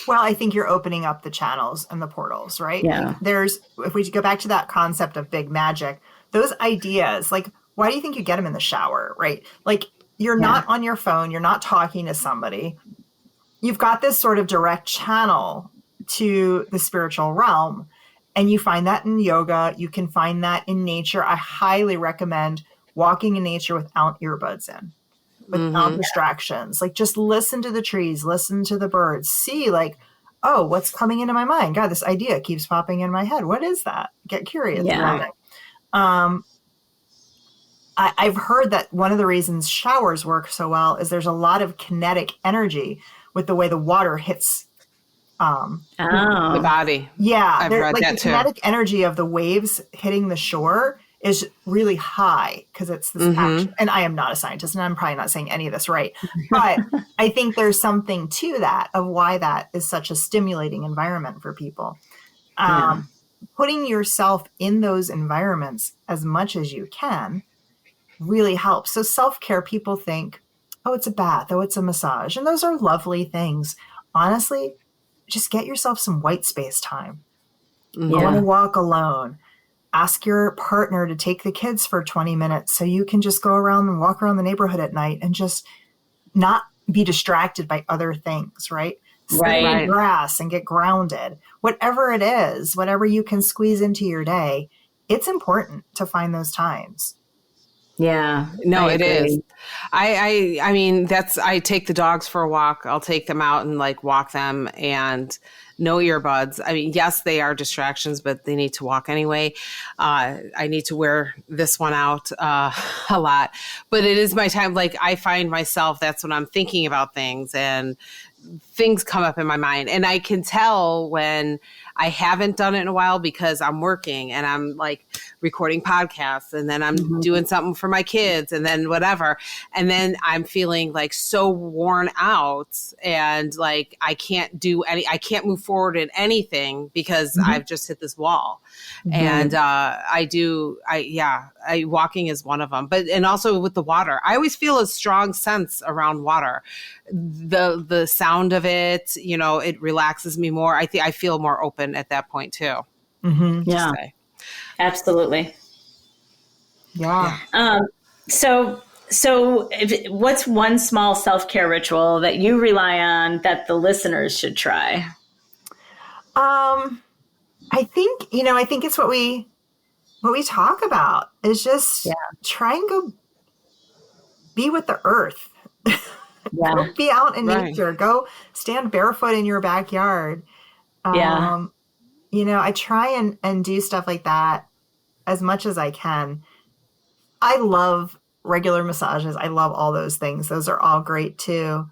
Well, I think you're opening up the channels and the portals, right? Yeah. Like if we go back to that concept of big magic, those ideas, like, why do you think you get them in the shower, right? Like, you're not on your phone, you're not talking to somebody. You've got this sort of direct channel to the spiritual realm. And you find that in yoga. You can find that in nature. I highly recommend walking in nature without earbuds in, without distractions. Like, just listen to the trees, listen to the birds, see like, oh, what's coming into my mind? God, this idea keeps popping in my head. What is that? Get curious about it. I've heard that one of the reasons showers work so well is there's a lot of kinetic energy with the way the water hits the body. Yeah, I've read like that the too. kinetic energy of the waves hitting the shore is really high because it's this action. And I am not a scientist, and I'm probably not saying any of this right, but I think there's something to that of why that is such a stimulating environment for people. Putting yourself in those environments as much as you can really helps. So self-care, people think, oh, it's a bath, oh, it's a massage, and those are lovely things. Honestly, just get yourself some white space time. Go on a walk alone. Ask your partner to take the kids for 20 minutes so you can just go around and walk around the neighborhood at night and just not be distracted by other things, right? Sit in the grass and get grounded. Whatever it is, whatever you can squeeze into your day, it's important to find those times. Yeah. No, it is. I mean, I take the dogs for a walk. I'll take them out and like walk them, and no earbuds. I mean, yes, they are distractions, but they need to walk anyway. I need to wear this one out a lot, but it is my time. Like, I find myself, that's when I'm thinking about things and things come up in my mind, and I can tell when I haven't done it in a while because I'm working and I'm like recording podcasts, and then I'm doing something for my kids, and then whatever. And then I'm feeling like so worn out, and like I can't move forward in anything because I've just hit this wall. And walking is one of them. But, and also with the water, I always feel a strong sense around water. The sound of it, it relaxes me more. I feel more open at that point too. Yeah, absolutely. Yeah. So what's one small self-care ritual that you rely on that the listeners should try? I think it's what we talk about is just try and go be with the earth. Go be out in nature. Go stand barefoot in your backyard. I try and do stuff like that as much as I can. I love regular massages. I love all those things. Those are all great too.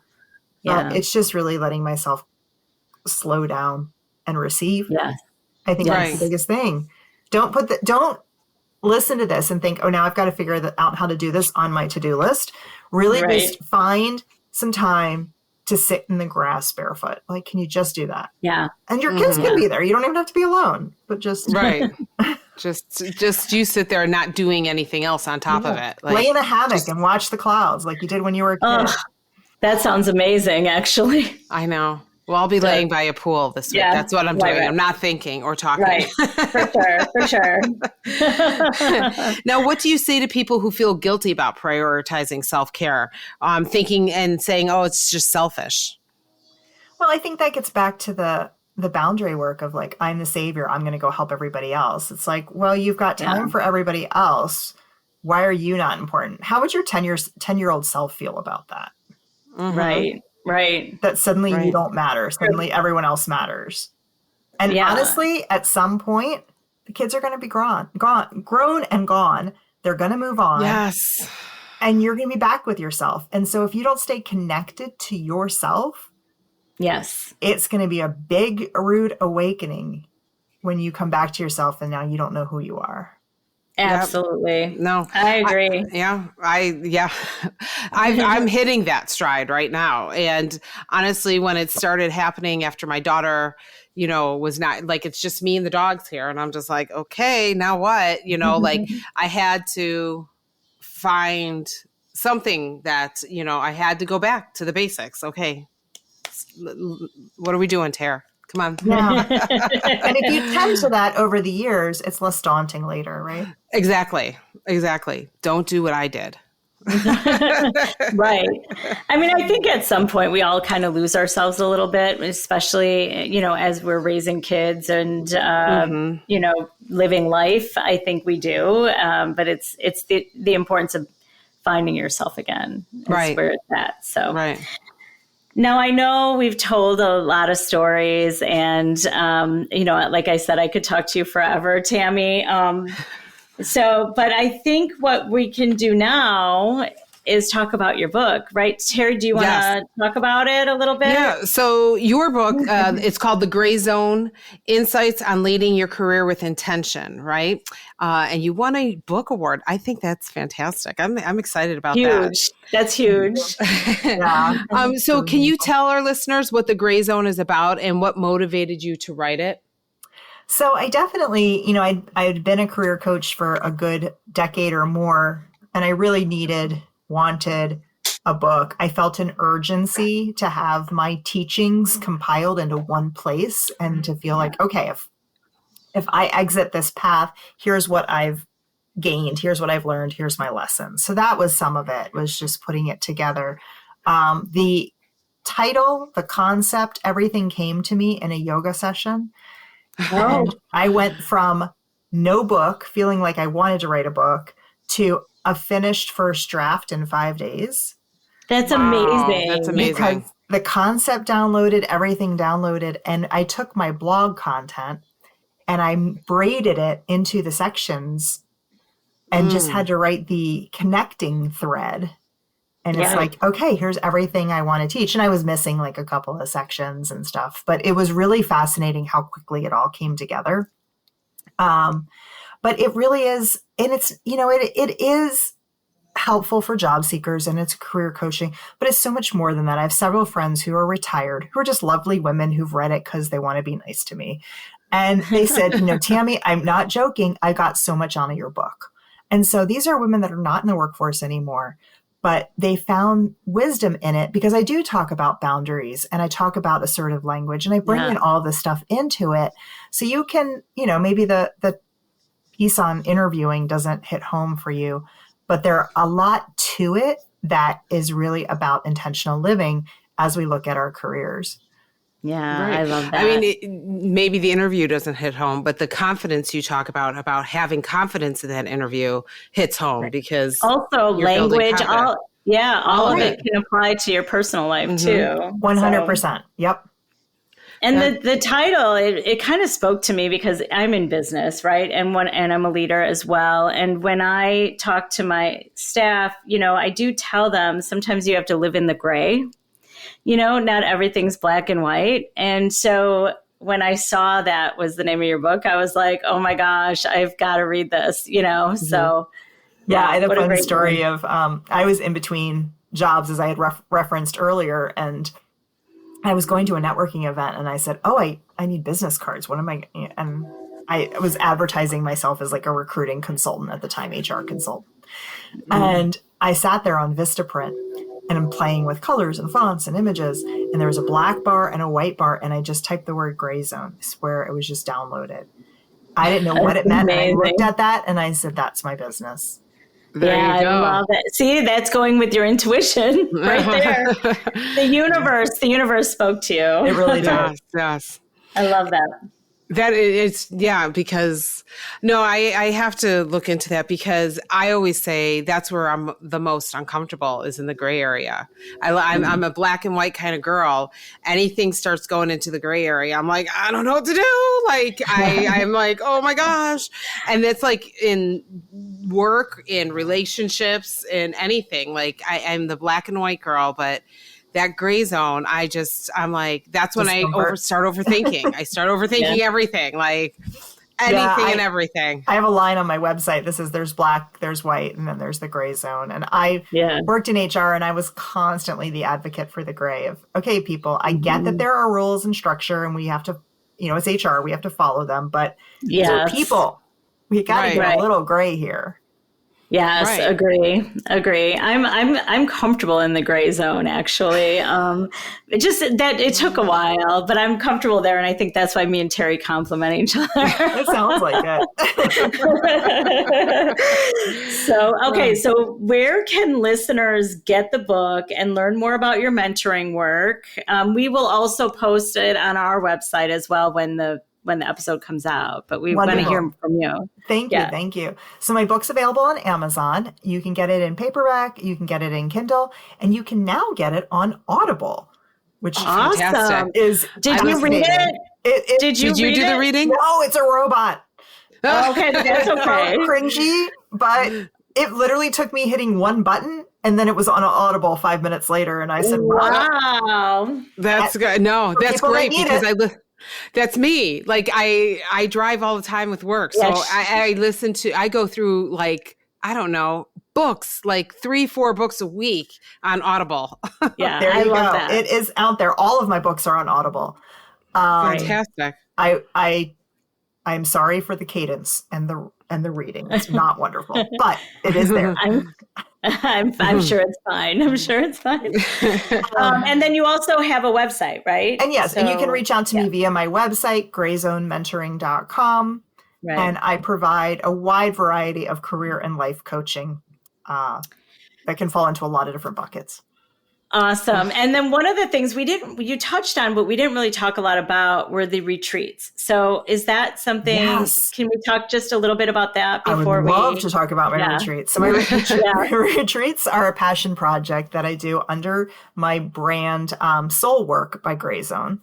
It's just really letting myself slow down and receive. I think that's the biggest thing. Don't listen to this and think, oh, now I've got to figure out how to do this on my to-do list. Really just find some time to sit in the grass barefoot. Like, can you just do that? Yeah. And your kids can be there. You don't even have to be alone, but just. Right. just you sit there not doing anything else on top of it. Like, lay in a hammock and watch the clouds like you did when you were a kid. That sounds amazing, actually. I know. Well, I'll be laying by a pool this week. That's what I'm doing. I'm not thinking or talking. Right. For sure. Now, what do you say to people who feel guilty about prioritizing self-care, thinking and saying, oh, it's just selfish? Well, I think that gets back to the boundary work of like, I'm the savior. I'm going to go help everybody else. It's like, well, you've got time for everybody else. Why are you not important? How would your 10-year-old self feel about that? Right. That suddenly you don't matter. Suddenly everyone else matters. And honestly, at some point, the kids are going to be grown and gone. They're going to move on. Yes. And you're going to be back with yourself. And so if you don't stay connected to yourself, it's going to be a big, rude awakening when you come back to yourself and now you don't know who you are. Absolutely. No, I agree. I'm hitting that stride right now. And honestly, when it started happening after my daughter, was not like, it's just me and the dogs here. And I'm just like, okay, now what? Like I had to find something that, I had to go back to the basics. Okay. What are we doing, Tara? Come on. Yeah. And if you tend to that over the years, it's less daunting later, right? Exactly. Don't do what I did. Right. I mean, I think at some point we all kind of lose ourselves a little bit, especially, as we're raising kids and, living life. I think we do. But it's the importance of finding yourself again. Right. Where it's at. So, right. Now, I know we've told a lot of stories and, like I said, I could talk to you forever, Tami. But I think what we can do now is talk about your book, right? Terry, do you want to talk about it a little bit? Yeah. So your book, it's called The Greyzone, Insights on Leading Your Career with Intention, right? And you won a book award. I think that's fantastic. I'm excited about that. Huge. That's huge. Yeah. So can you tell our listeners what The Greyzone is about and what motivated you to write it? So I definitely, I had been a career coach for a good decade or more, and I really wanted a book. I felt an urgency to have my teachings compiled into one place and to feel like, okay, if I exit this path, here's what I've gained, here's what I've learned, here's my lessons. So that was some of it, was just putting it together. The title, the concept, everything came to me in a yoga session. And I went from no book, feeling like I wanted to write a book, to a finished first draft in 5 days. That's amazing. That's amazing. Because the concept downloaded, everything downloaded, and I took my blog content and I braided it into the sections and just had to write the connecting thread. And it's like, okay, here's everything I want to teach. And I was missing like a couple of sections and stuff, but it was really fascinating how quickly it all came together. But it really is, and it's, it is helpful for job seekers and it's career coaching, but it's so much more than that. I have several friends who are retired, who are just lovely women who've read it because they want to be nice to me. And they said, Tami, I'm not joking. I got so much out of your book. And so these are women that are not in the workforce anymore, but they found wisdom in it because I do talk about boundaries and I talk about assertive language and I bring in all this stuff into it. So you can, maybe the piece on interviewing doesn't hit home for you, but there are a lot to it that is really about intentional living as we look at our careers. Yeah, right. I love that. I mean, maybe the interview doesn't hit home, but the confidence you talk about having confidence in that interview hits home because also language, all of it can apply to your personal life too. 100%. So. Yep. And the title, it kind of spoke to me because I'm in business, right? And I'm a leader as well. And when I talk to my staff, I do tell them sometimes you have to live in the gray. Not everything's black and white. And so when I saw that was the name of your book, I was like, oh my gosh, I've got to read this, so. Yeah, I had a fun story of, I was in between jobs as I had referenced earlier, and I was going to a networking event and I said, I need business cards. What am I, and I was advertising myself as like a recruiting consultant at the time, HR consultant. And I sat there on Vistaprint and I'm playing with colors and fonts and images. And there was a black bar and a white bar. And I just typed the word Greyzone. I swear it was just downloaded. I didn't know what it meant. And I looked at that and I said, that's my business. There you go. I love it. See, that's going with your intuition right there. The universe spoke to you. It really does. Yes. I love that. That it's because I have to look into that because I always say that's where I'm the most uncomfortable is in the gray area. I'm a black and white kind of girl. Anything starts going into the gray area, I'm like, I don't know what to do. Like I'm like, oh my gosh. And it's like in work, in relationships, in anything. Like I'm the black and white girl, but that gray zone, I'm like, that's when I start overthinking. I start overthinking everything. Like, anything and everything. I have a line on my website that says there's black, there's white, and then there's the gray zone. And I worked in HR, and I was constantly the advocate for the gray of, okay, people, I get that there are rules and structure, and we have to, it's HR, we have to follow them, but these are people. We got to get a little gray here. Yes, agree. I'm comfortable in the gray zone, actually. It took a while, but I'm comfortable there, and I think that's why me and Terry complement each other. It sounds like it. So where can listeners get the book and learn more about your mentoring work? We will also post it on our website as well when the episode comes out, but we want to hear from you. Thank you. So my book's available on Amazon. You can get it in paperback, you can get it in Kindle, and you can now get it on Audible, which is Did you read it? Did you do the reading? No, it's a robot. Oh, okay, that's okay. Cringy, but it literally took me hitting one button, and then it was on Audible 5 minutes later, and I said, "Wow, that's good." No, that's great because that's me. Like I drive all the time with work. So I go through books, like 3-4 books a week on Audible. Yeah. There you love go. That. It is out there. All of my books are on Audible. Fantastic. I'm sorry for the cadence and the reading. It's not wonderful, but it is there. I'm sure it's fine. And then you also have a website, right? And and you can reach out to me via my website, greyzonementoring.com. Right. And I provide a wide variety of career and life coaching that can fall into a lot of different buckets. Awesome. And then one of the things you touched on, but we didn't really talk a lot about were the retreats. So is that something, can we talk just a little bit about that before we? I would love to talk about my retreats. So my retreats are a passion project that I do under my brand Soul Work by Greyzone.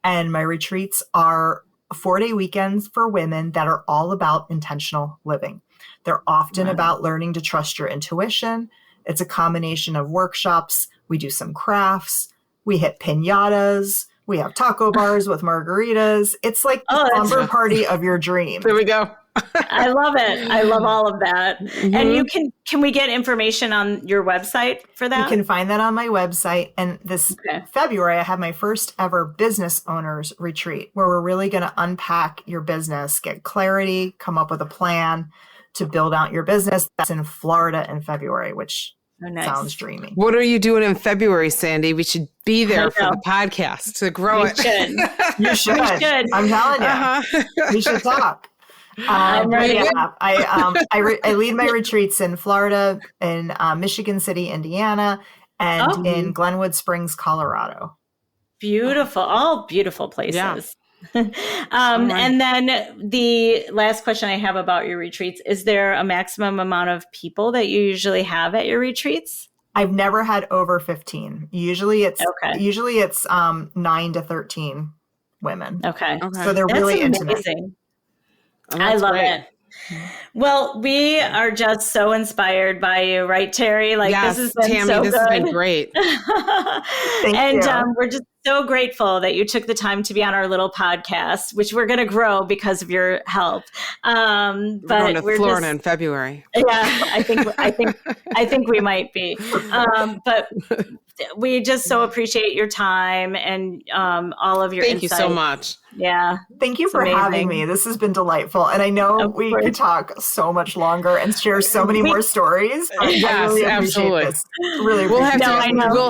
And my retreats are 4-day weekends for women that are all about intentional living. They're often about learning to trust your intuition. It's a combination of workshops. We do some crafts. We hit piñatas. We have taco bars with margaritas. It's like the slumber party of your dream. There we go. I love it. I love all of that. Mm-hmm. And can we get information on your website for that? You can find that on my website. And this February, I have my first ever business owners retreat where we're really going to unpack your business, get clarity, come up with a plan to build out your business. That's in Florida in February, which sounds dreamy. What are you doing in February, Sandi? We should be there for the podcast to grow it. You should. I'm telling you. We should talk. I'm ready. I lead my retreats in Florida, in Michigan City, Indiana, and in Glenwood Springs, Colorado. Beautiful. All beautiful places. Yeah. And then the last question I have about your retreats, is there a maximum amount of people that you usually have at your retreats? I've never had over 15. Usually it's 9 to 13 women. Okay. So they're really intimate. Oh, I love it. Well, we are just so inspired by you, right, Terry? This has been Tami, this has been great. Thank you. We're just so grateful that you took the time to be on our little podcast, which we're going to grow because of your help. We're going to Florida in February. Yeah, I think we might be. But we just so appreciate your time and all of your insights. Thank you so much. Yeah. Thank you for having me. This has been delightful. And I know we could talk so much longer and share so many more stories. Yes, really absolutely. This. Really we'll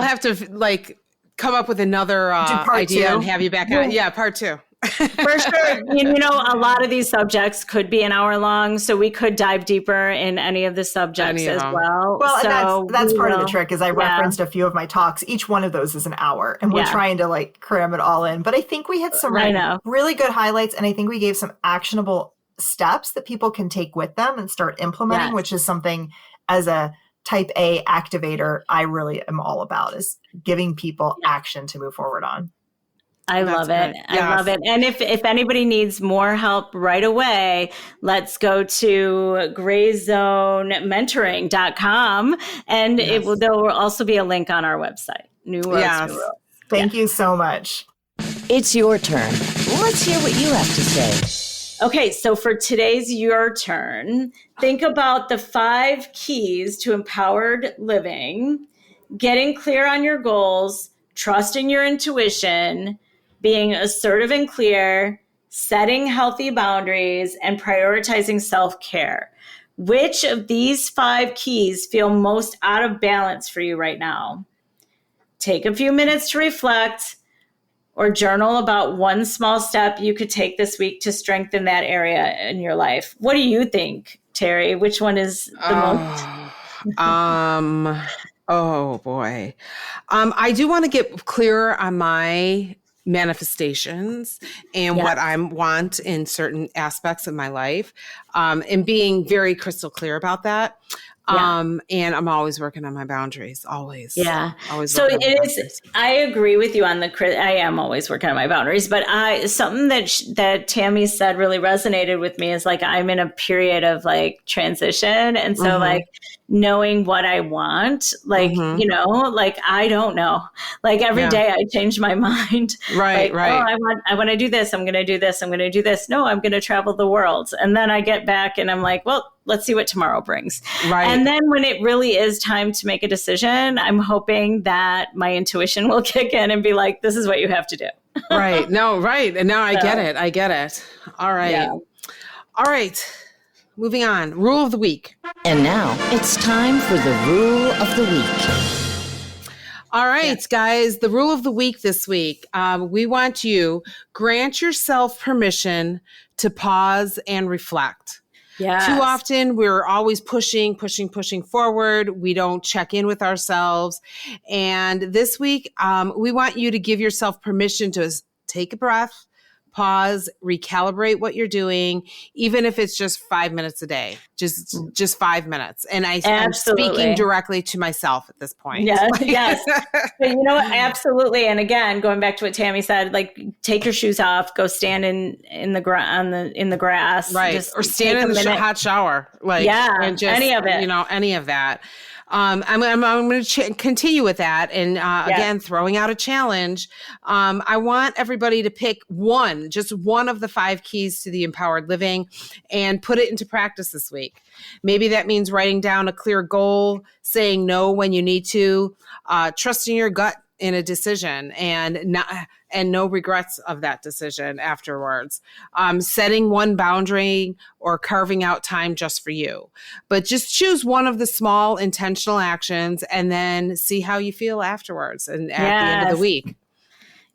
have to come up with another idea and have you back on. Yeah, part 2. For sure. A lot of these subjects could be an hour long, so we could dive deeper in any of the subjects as well. Well, so, and that's part of the trick is I referenced a few of my talks. Each one of those is an hour, and we're trying to cram it all in. But I think we hit some really good highlights, and I think we gave some actionable steps that people can take with them and start implementing, which is something as a type A activator I really am all about, is giving people action to move forward on. I love it. Yes. I love it. And if anybody needs more help right away, let's go to greyzonementoring.com and there will also be a link on our website. New Worlds, New Rules. Thank you so much. It's your turn. Let's hear what you have to say. Okay, so for today's your turn, think about the 5 keys to empowered living, getting clear on your goals, trusting your intuition, being assertive and clear, setting healthy boundaries, and prioritizing self-care. Which of these 5 keys feel most out of balance for you right now? Take a few minutes to reflect or journal about one small step you could take this week to strengthen that area in your life. What do you think, Terry? Which one is the most? Oh boy. I do want to get clearer on my manifestations and what I want in certain aspects of my life, and being very crystal clear about that. And I'm always working on my boundaries, always. Yeah. Always. So it is, I agree with you on I am always working on my boundaries, but something that Tami said really resonated with me is like, I'm in a period of like transition. And so like knowing what I want, like, you know, like, I don't know, like every day I change my mind. Right. Like, oh, I want to do this. I'm going to do this. I'm going to do this. No, I'm going to travel the world. And then I get back and I'm like, well, let's see what tomorrow brings. Right. And then when it really is time to make a decision, I'm hoping that my intuition will kick in and be like, this is what you have to do. Right. No, right. And now I get it. I get it. All right. Yeah. All right. Moving on. Rule of the week. And now it's time for the rule of the week. All right, guys, the rule of the week this week. We want you grant yourself permission to pause and reflect. Yes. Too often we're always pushing forward. We don't check in with ourselves. And this week, we want you to give yourself permission to take a breath, pause, recalibrate what you're doing, even if it's just 5 minutes a day, just 5 minutes. And I'm speaking directly to myself at this point. Yes, yes. But you know what? Absolutely. And again, going back to what Tami said, like take your shoes off, go stand in the grass, right? Or stand in the hot shower, like and just, any of it, you know, any of that. I'm going to continue with that. And again, throwing out a challenge. I want everybody to pick just one of the 5 keys to the empowered living and put it into practice this week. Maybe that means writing down a clear goal, saying no when you need to, trusting your gut in a decision and no regrets of that decision afterwards. Setting one boundary or carving out time just for you. But just choose one of the small intentional actions and then see how you feel afterwards and at the end of the week.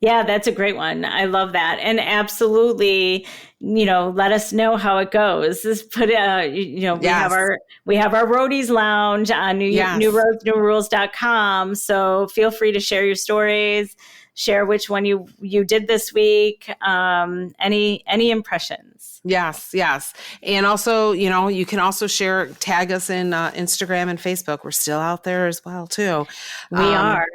Yeah, that's a great one. I love that. And absolutely, you know, let us know how it goes. Just put, we have our Roadies Lounge on newroadsnewrules.com. So feel free to share your stories, share which one you did this week, any impressions. Yes. And also, you know, you can also tag us in Instagram and Facebook. We're still out there as well, too. We are.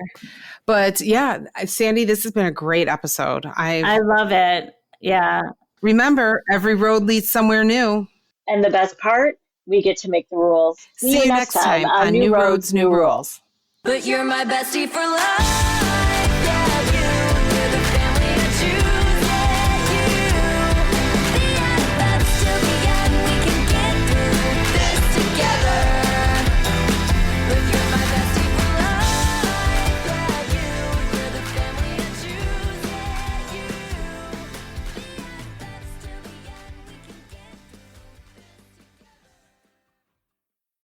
But yeah, Sandi, this has been a great episode. I love it. Yeah. Remember, every road leads somewhere new. And the best part, we get to make the rules. See you next time on New Roads, New Rules. But you're my bestie for life.